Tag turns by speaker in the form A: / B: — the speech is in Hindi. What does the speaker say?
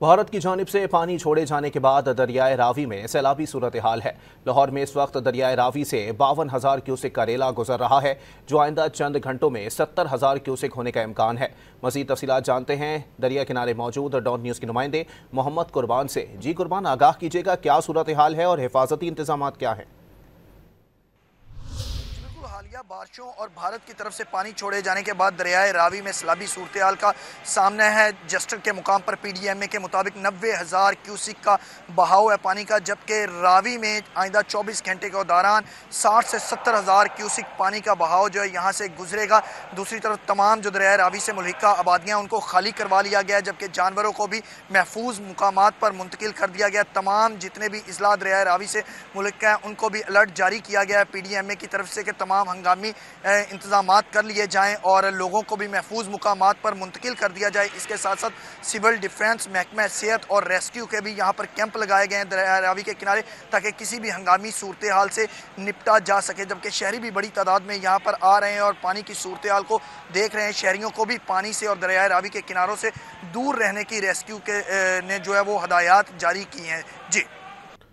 A: भारत की जानिब से पानी छोड़े जाने के बाद दरियाए रावी में सैलाबी सूरत हाल है। लाहौर में इस वक्त दरियाए रावी से 52,000 क्यूसेक का रेला गुजर रहा है, जो आइंदा चंद घंटों में 70,000 क्यूसेक होने का इम्कान है। मज़ीद तफसीलात जानते हैं दरिया किनारे मौजूद डॉन न्यूज़ के नुमाइंदे मोहम्मद कुर्बान से। जी कुर्बान, आगाह कीजिएगा, क्या सूरत हाल है और हिफाजती इंतजाम क्या हैं?
B: हालिया बारिशों और भारत की तरफ से पानी छोड़े जाने के बाद दरियाए रावी में सैलाबी सूरत हाल का सामना है। जस्टर के मुकाम पर PDMA के मुताबिक 90,000 क्यूसिक का बहाव है पानी का, जबकि रावी में आइंदा 24 घंटे के दौरान 60 से 70,000 क्यूसिक पानी का बहाव जो है यहाँ से गुजरेगा। दूसरी तरफ तमाम जो दरियाए रावी से मुल्हिका आबादियाँ उनको खाली करवा लिया गया है, जबकि जानवरों को भी महफूज मुकामात पर मुंतकिल कर दिया गया। तमाम जितने भी इजला दरियाए रावी से मुल्हिका हैं उनको भी अलर्ट जारी किया गया है PDMA की तरफ से कि तमाम हंगामी इंतजामात कर लिए जाएं और लोगों को भी महफूज मुकामात पर मुंतकिल कर दिया जाए। इसके साथ साथ सिविल डिफेंस, महकमा सेहत और रेस्क्यू के भी यहाँ पर कैंप लगाए गए हैं दरिया रावी के किनारे, ताकि किसी भी हंगामी सूरत हाल से निपटा जा सके। जबकि शहरी भी बड़ी तादाद में यहाँ पर आ रहे हैं और पानी की सूरत हाल को देख रहे हैं। शहरियों को भी पानी से और दरिया रावी के किनारों से दूर रहने की रेस्क्यू के ने जो है वो हदायत जारी की हैं। जी।